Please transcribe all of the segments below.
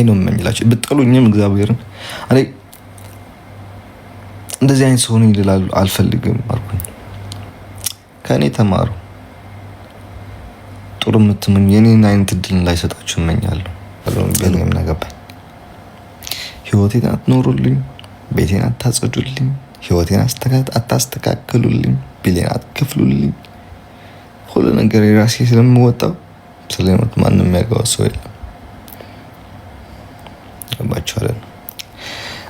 ነው የምመኝላችሁ። ብትጠሉኝም እግዚአብሔርን እኔ እንደዚህ አይነት ሰው ነኝ ልላሉ አልፈልግም አልኩኝ። ከእኔ ተማሩ። ጥሩ የምትመኙ የኔን አይነት እድል እንዳይሰጣችሁ እመኛለሁ። ምን አገባኝ። ህይወቴን አትኖሩልኝ፣ ቤቴን አታጸዱልኝ፣ ህይወቴን አታስተካክሉልኝ፣ ቢሌን አትከፍሉልኝ። ሁሉ ነገር የራሴ ስለምወጣው ስለሞት ማንም የሚያውቀው ሰው የለም። ገባችኋል?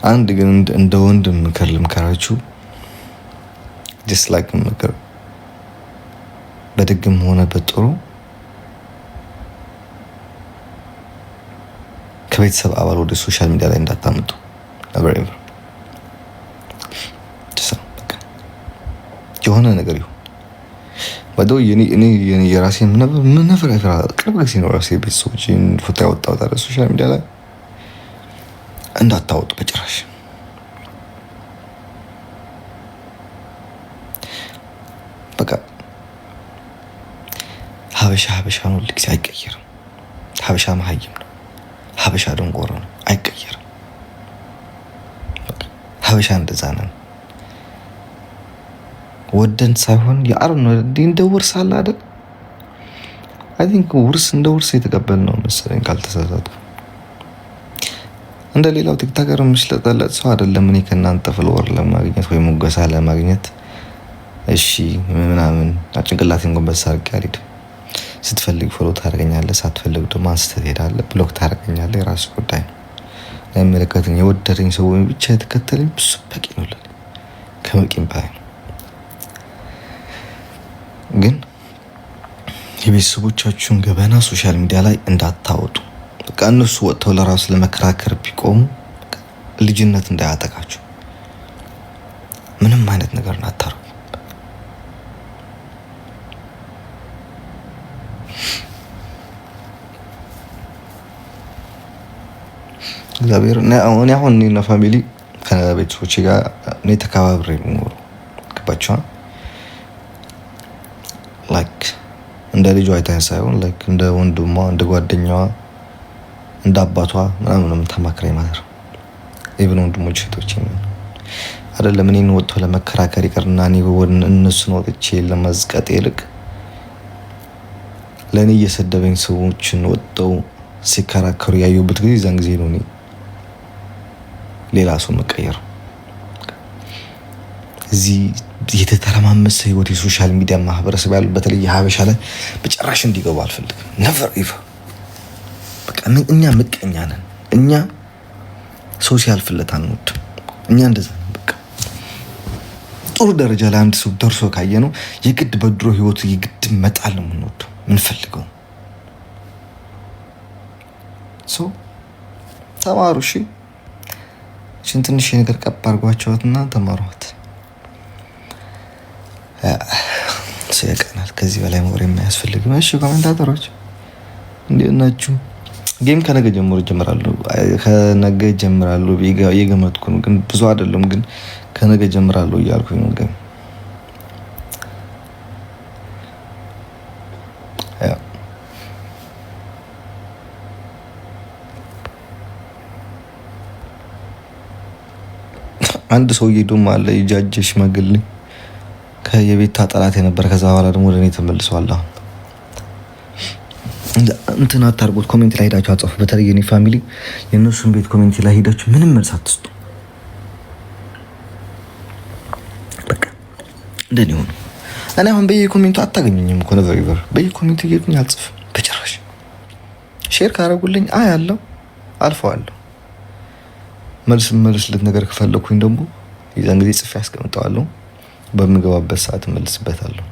አንድ ግን እንደ ወንድም ምክር ልምከራችሁ። just like ምክር በደግም ሆነ በጥሩ ከቤተሰብ አባል ወደ ሶሻል ሚዲያ ላይ እንዳታመጡ። never ever የሆነ ነገር ይሁን ወደው የኔ የራሴ ምን ነበር አይፈራ ቅርብ ጊዜ ነው ራሴ ቤተሰቦችን ፎቶ ያወጣሁት አለ ሶሻል ሚዲያ ላይ እንዳታወጡ በጭራሽ። በቃ ሀበሻ ነው ልክ አይቀየርም። ሀበሻ መሀይም ነው። ሀበሻ ደንቆሮ ነው፣ አይቀየርም። ሀበሻ እንደዛ ነን። ወደን ሳይሆን ያአርን ነው እንደ ውርስ አለ አይደል? አይ ቲንክ ውርስ እንደ ውርስ የተቀበልነው መሰለኝ ካልተሳሳትኩ። እንደ ሌላው ቲክቶከር ምሽለጠለጥ ሰው አይደለም። እኔ ከናንተ ፍሎወር ለማግኘት ወይ ሙገሳ ለማግኘት እሺ ምናምን ጭንቅላቴን ጎንበስ አድርጌ አልሄድም። ስትፈልግ ፎሎ ታደርገኛለህ፣ ሳትፈልግ ደግሞ አንስተህ ትሄዳለህ፣ ብሎክ ታደርገኛለህ። የራሱ ጉዳይ ነው። አይመለከተኝ። የወደደኝ ሰው ብቻ የተከተለኝ ብሱ በቂ ነው ለኔ፣ ከበቂም በላይ ነው። ግን የቤተሰቦቻችሁን ገበና ሶሻል ሚዲያ ላይ እንዳታወጡ። በቃ እነሱ ወጥተው ለራሱ ለመከራከር ቢቆሙ ልጅነት እንዳያጠቃችሁ ምንም አይነት ነገር እናታሩ። እግዚአብሔር እኔ አሁን እኔና ፋሚሊ ከቤተሰቦቼ ጋር እኔ ተከባብሬ ነው ገባችኋ? ላይክ እንደ ልጇ አይታኝ ሳይሆን ላይክ እንደ ወንድሟ እንደ ጓደኛዋ እንደ አባቷ ምናምን ተማክረኝ ማለት ነው። ኢቭን ወንድሞቼ እህቶቼ አይደለም እኔን ወጥቶ ለመከራከር ይቀርና እኔ እነሱን ወጥቼ ለመዝቀጥ ይልቅ ለኔ እየሰደበኝ ሰዎችን ወጥተው ሲከራከሩ ያዩበት ጊዜ ዛን ጊዜ ነው እኔ ሌላ ሰው መቀየር። እዚህ የተተረማመሰ ህይወት የሶሻል ሚዲያ ማህበረሰብ ያለው በተለይ ሀበሻ ላይ በጭራሽ እንዲገባ አልፈልግም። never ever በቃ እኛ ምቀኛ ነን። እኛ ሰው ሲያልፍለት አንወድም። እኛ እንደዛ በቃ ጥሩ ደረጃ ላይ አንድ ሰው ደርሶ ካየነው የግድ በድሮ ህይወቱ የግድ መጣል ነው የምንወደው የምንፈልገው። ሶ ተማሩ። እሺ ትንሽ ነገር ቀብ አድርጓቸውና ተማሯት። ሲያቀናል ከዚህ በላይ ወሬ የማያስፈልግም። እሺ ኮሜንታተሮች እንዴት ናችሁ? ጌም ከነገ ጀምሮ ጀምራለሁ። ከነገ ጀምራለሁ እየገመትኩ ነው፣ ግን ብዙ አይደለም። ግን ከነገ ጀምራለሁ እያልኩኝ ነው። ግን አንድ ሰውዬ ደግሞ አለ ይጃጀሽ መግልኝ ከየቤት ጠላት የነበረ ከዛ በኋላ ደግሞ ወደ እኔ ተመልሷል። አሁን እንትን አታርጉት። ኮሜንት ላይ ሄዳችሁ አጻፉ። በተለይ የኔ ፋሚሊ የነሱን ቤት ኮሜንት ላይ ሄዳችሁ ምንም መልስ አትስጡ። በቃ እንደኔ ሆኖ እኔ አሁን በየኮሜንቱ አታገኙኝም እኮ ነበር ይበር በየኮሜንቱ እየሄድኩኝ አልጽፍም በጭራሽ። ሼር ካረጉልኝ ያለው አልፈዋለሁ። መልስለት ነገር ከፈለኩኝ ደግሞ የዛን ጊዜ ጽፌ አስቀምጠዋለሁ። በምገባበት ሰዓት መልስበታለሁ።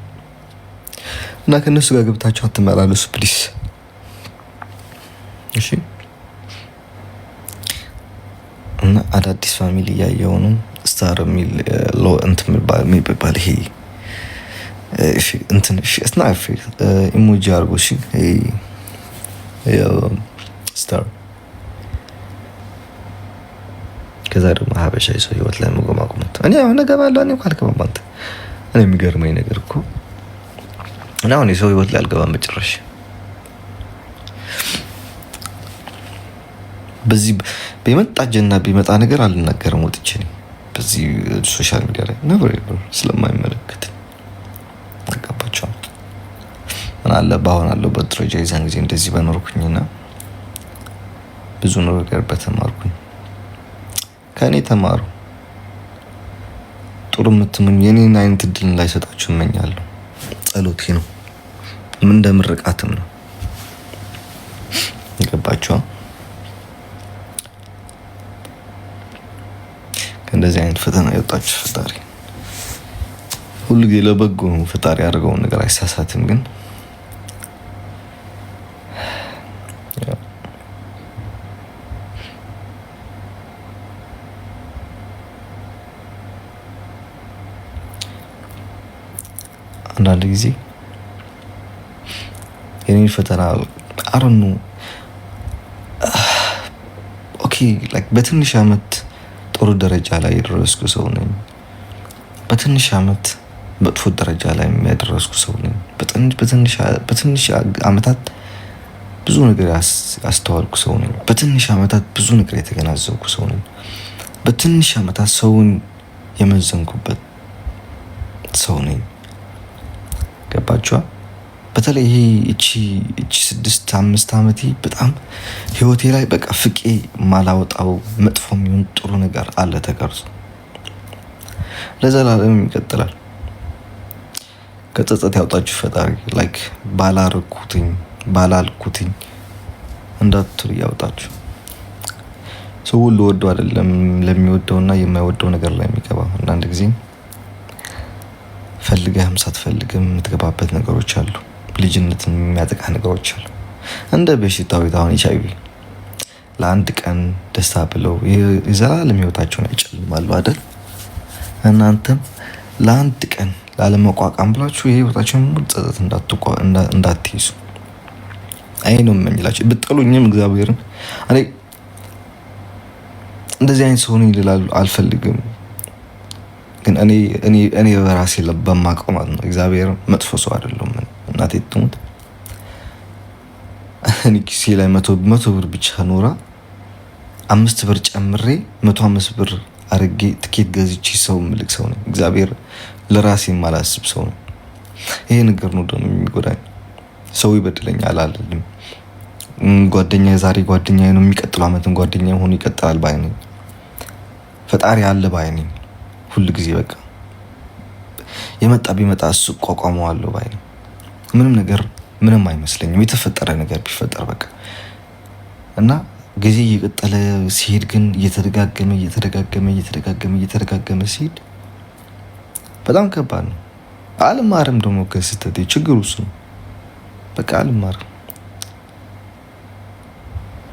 እና ከነሱ ጋር ገብታችሁ አትመላለሱ ፕሊስ። እሺ እና አዳዲስ ፋሚሊ ያየው ነው ስታር ሚል ሎ እንትን የሚባል ይሄ እሺ እንትን እሺ ስናይፍ ኢሞጂ አርጎ እሺ ስታር ከዛ ደግሞ ሀበሻ ሰው ህይወት ላይ መቆማቁመት እኔ አሁን ገባለሁ። እኔ ካልገባም አንተ እኔ የሚገርመኝ ነገር እኮ እና አሁን የሰው ህይወት ላይ አልገባም በጭራሽ። በዚህ በመጣ ጀና ቢመጣ ነገር አልናገርም ወጥቼ ነኝ በዚህ ሶሻል ሚዲያ ላይ ነበር ስለማይመለከት አጋባቸው እና አለ ባሁን አለው በድረጃ ይዛን ጊዜ እንደዚህ በኖርኩኝና ብዙ ነገር በተማርኩኝ ከኔ ተማሩ ጥሩ ምትምኝ የኔን አይነት እድል ላይ ሰጣችሁ እመኛለሁ ጸሎቴ ነው ምን እንደምርቃትም ነው ይገባችሁ ከእንደዚህ አይነት ፈተና የወጣችሁ ፈጣሪ ሁሉ ጊዜ ለበጎ ፈጣሪ ያደርገውን ነገር አይሳሳትም ግን አንዳንድ ጊዜ የኔን ፈተና አረኑ ኦኬ ላይክ በትንሽ አመት ጥሩ ደረጃ ላይ የደረስኩ ሰው ነኝ በትንሽ አመት መጥፎ ደረጃ ላይ የሚያደረስኩ ሰው ነኝ በትንሽ አመታት ብዙ ነገር ያስተዋልኩ ሰው ነኝ በትንሽ አመታት ብዙ ነገር የተገናዘብኩ ሰው ነኝ በትንሽ አመታት ሰውን የመዘንኩበት ሰው ነኝ ገባችሁ በተለይ እቺ 6-5 አመቴ በጣም ህይወቴ ላይ በቃ ፍቄ ማላወጣው መጥፎ የሚሆን ጥሩ ነገር አለ ተቀርጾ ለዘላለም ይቀጥላል ከጸጸት ያውጣችሁ ፈጣሪ ላይክ ባላልኩትኝ እንዳትሉ ያውጣችሁ ሰው ሁሉ ወዶ አይደለም ለሚወደውና የማይወደው ነገር ላይ የሚገባ አንዳንድ ጊዜ ፈልገህም ሳትፈልግም የምትገባበት ነገሮች አሉ ልጅነትን የሚያጠቃ ነገሮች አሉ እንደ በሽታው ታውን HIV ለአንድ ቀን ደስታ ብለው የዘላለም ህይወታቸውን ያጨልማሉ አይደል እናንተም ለአንድ ቀን ላለመቋቋም ብላችሁ የህይወታችሁን ጸጸት እንዳትይዙ አይኑ መንላችሁ ብትጠሉኝም እግዚአብሔርን እንደዚህ አይነት ሰው ነኝ ልላል አልፈልግም ግን እኔ በራሴ ለበማቀው ማለት ነው እግዚአብሔር መጥፎ ሰው አይደለም እናቴ ትሙት እኔ ኪሴ ላይ 100 ብር ብቻ ኖራ 5 ብር ጨምሬ 105 ብር አርጌ ትኬት ገዝቼ ሰው ምልክ ሰው ነኝ እግዚአብሔር ለራሴ ማላስብ ሰው ነው ይሄ ነገር ነው ደግሞ የሚጎዳኝ ሰው ይበድለኛል አልልም ጓደኛዬ ዛሬ ጓደኛዬ ነው የሚቀጥለው አመትን ጓደኛዬ ሆኖ ይቀጥላል ባይ ነኝ ፈጣሪ አለ ባይ ነኝ ሁሉ ጊዜ በቃ የመጣ ቢመጣ እሱ ቆቋመዋለሁ ባይ ነኝ ምንም አይመስለኝም የተፈጠረ ነገር ቢፈጠር በቃ እና ጊዜ እየቀጠለ ሲሄድ ግን እየተደጋገመ ሲሄድ በጣም ከባድ ነው አልማርም ደግሞ ከስተቴ ችግሩ እሱ ነው በቃ አልማርም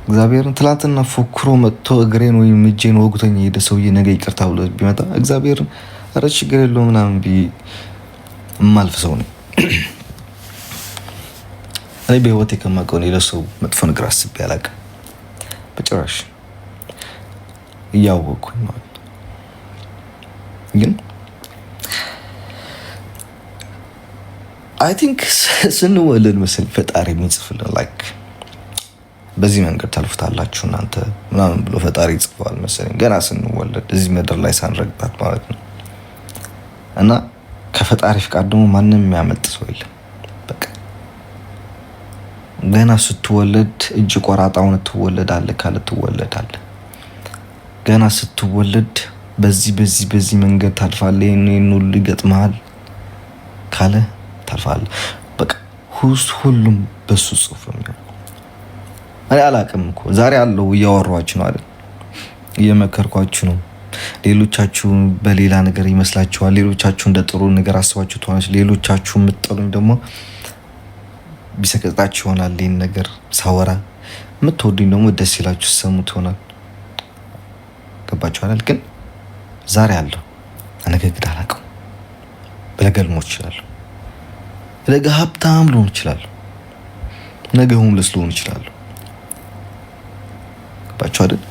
እግዚአብሔርን ትላንትና ፎክሮ መጥቶ እግሬን ወይ እጄን ወግቶኝ ሄደ ሰውዬ ነገ ይቅርታ ብሎ ቢመጣ እግዚአብሔርን ኧረ ችግር የለውም ምናምን ማልፍ ሰው ነኝ እኔ በህይወቴ ከማውቀው ለሰው መጥፎ ነገር አስቤ አላውቅም በጭራሽ እያወቅኩኝ ማለት ግን አይ ቲንክ ስንወለድ መሰል ፈጣሪ የሚጽፍልን ላይክ በዚህ መንገድ ታልፉታላችሁ እናንተ ምናምን ብሎ ፈጣሪ ይጽፋል መሰለኝ ገና ስንወለድ እዚህ ምድር ላይ ሳንረግጣት ማለት ነው እና ከፈጣሪ ፍቃድ ደግሞ ማንንም የሚያመልጥ ሰው የለም በቃ ገና ስትወለድ እጅ ቆራጣውን ትወለዳለህ ካለ ትወለዳለህ ገና ስትወለድ በዚህ መንገድ ታልፋለህ ይሄን ሁሉ ይገጥማል ካለ ታልፋለህ በቃ ሁሉም በሱ ጽሁፍ ነው አይ አላቅም እኮ ዛሬ አለው እያወራችሁ ነው አይደል እየመከርኳችሁ ነው ሌሎቻችሁ በሌላ ነገር ይመስላችኋል ሌሎቻችሁ እንደ ጥሩ ነገር አስባችሁ ተዋናችሁ ሌሎቻችሁ የምትጠሉኝ ደግሞ ቢሰቀጣችሁ ይሆናል ይሄን ነገር ሳወራ የምትወዱኝ ደግሞ ደስ ይላችሁ ሰሙት ይሆናል ገባችሁ አይደል ግን ዛሬ አለው አነገግድ አላቀው በለገልሞች ይችላል ነገ ሀብታም ልሆን ይችላል ነገ ሆምለስ ልሆን ይችላል ገባችሁ አይደል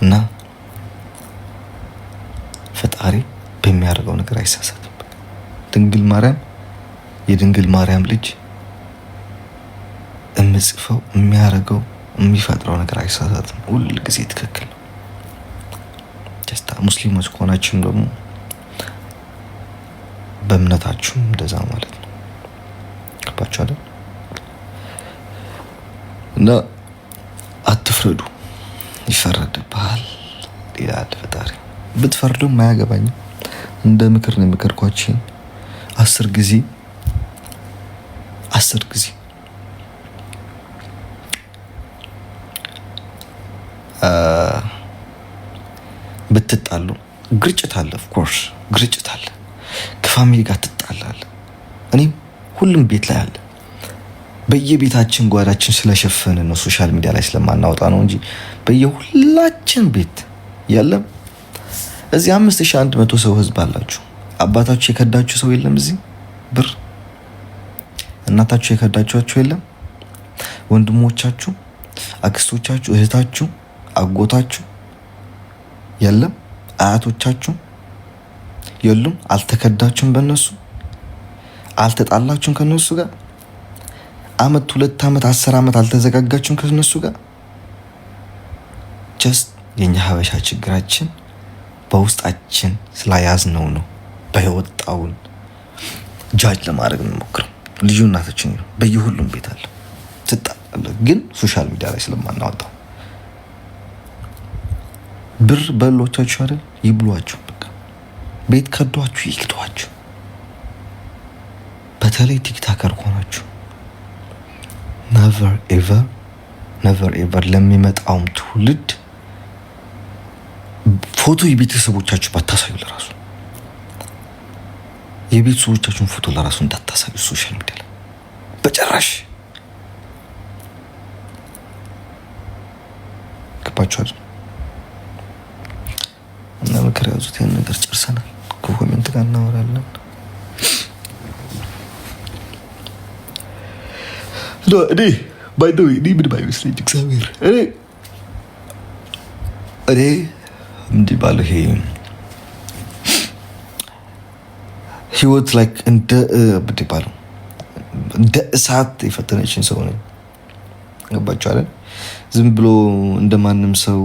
እና ፈጣሪ በሚያደርገው ነገር አይሳሳትም ድንግል ማርያም የድንግል ማርያም ልጅ የሚጽፈው የሚያደርገው የሚፈጥረው ነገር አይሳሳትም። ሁል ጊዜ ትክክል ነው። ጀስታ ሙስሊሞች ከሆናችሁም ደግሞ በእምነታችሁም እንደዛ ማለት ነው። ገባችሁ አይደል? እና አትፍረዱ፣ ይፈረድብሃል ይላል ፈጣሪ። ብትፈርዱም አያገባኝም። እንደ ምክር ነው የምከርኳችሁ። 10 ጊዜ ብትጣሉ ግርጭት አለ። ኦፍ ኮርስ ግርጭት አለ። ከፋሚሊ ጋር ትጣላለ። እኔም ሁሉም ቤት ላይ አለ። በየቤታችን ጓዳችን ስለሸፈነ ነው ሶሻል ሚዲያ ላይ ስለማናወጣ ነው እንጂ በየሁላችን ቤት የለም። እዚህ 5100 ሰው ህዝብ አላችሁ። አባታችሁ የከዳችሁ ሰው የለም? እዚህ ብር እናታችሁ የከዳችኋችሁ የለም? ወንድሞቻችሁ፣ አክስቶቻችሁ፣ እህታችሁ፣ አጎታችሁ የለም? አያቶቻችሁ የሉም? አልተከዳችሁም? በእነሱ አልተጣላችሁም? ከነሱ ጋር አመት 2 አመት 10 አመት አልተዘጋጋችሁም ከነሱ ጋር? ጀስት የኛ ሀበሻ ችግራችን በውስጣችን ስላያዝነው ነው። በየወጣውን ጃጅ ለማድረግ እንሞክረው። ልዩነታችን ነው። በየሁሉም ቤት አለ። ትጣላለ፣ ግን ሶሻል ሚዲያ ላይ ስለማናወጣው ብር በሎቻችሁ አይደል? ይብሏችሁ። በቃ ቤት ከዷችሁ ይልቷችሁ። በተለይ ቲክታከር ከሆናችሁ ነቨር ኤቨር ለሚመጣውም ትውልድ ፎቶ የቤተሰቦቻችሁ ባታሳዩ፣ ለራሱ የቤተሰቦቻችሁን ፎቶ ለራሱ እንዳታሳዩ ሶሻል ሚዲያ ላይ በጭራሽ። ገባችኋል? እና ምክር ያዙት። ያን ነገር ጨርሰናል። ከኮሜንት ጋር እናወራለን። እኔ ባይ ዘ ዌይ ምን ባይመስለኝ እግዚአብሔር እኔ እንዲህ ባለው ይሄ ህይወት ላይ እንደ እሳት የፈተነችን ሰው ነኝ። ገባችሁ አይደል? ዝም ብሎ እንደማንም ሰው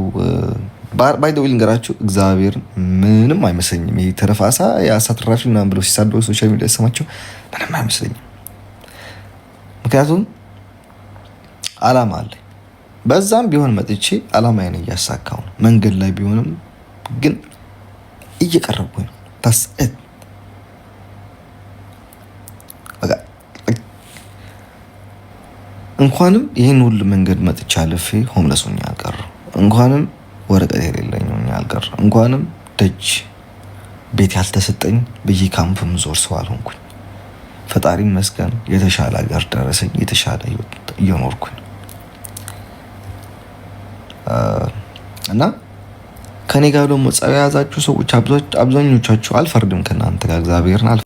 ባይ ዘ ዌይ ልንገራችሁ፣ እግዚአብሔር ምንም አይመስለኝም። ይሄ ተረፋሳ የአሳ ትራፊ ምናምን ብሎ ሲሳደቡ ሶሻል ሚዲያ ሰማቸው፣ ምንም አይመስለኝም። ምክንያቱም አላማ አለ። በዛም ቢሆን መጥቼ አላማዬን እያሳካው ነው። መንገድ ላይ ቢሆንም ግን እየቀረብኩኝ ነው። ታስእት እንኳንም ይህን ሁሉ መንገድ መጥቼ አልፌ ሆምለስ ሆኜ አልቀረሁ። እንኳንም ወረቀት የሌለኝ ሆኜ አልቀረሁ። እንኳንም ደጅ ቤት ያልተሰጠኝ ብዬ ካምፕም ዞር ሰው አልሆንኩኝ። ፈጣሪ ይመስገን የተሻለ ሀገር ደረሰኝ። የተሻለ ህይወት እየኖርኩኝ እና ከኔ ጋር ደግሞ ጸብ የያዛችሁ ሰዎች አብዛኞቻችሁ አልፈርድም ከእናንተ ጋር እግዚአብሔርን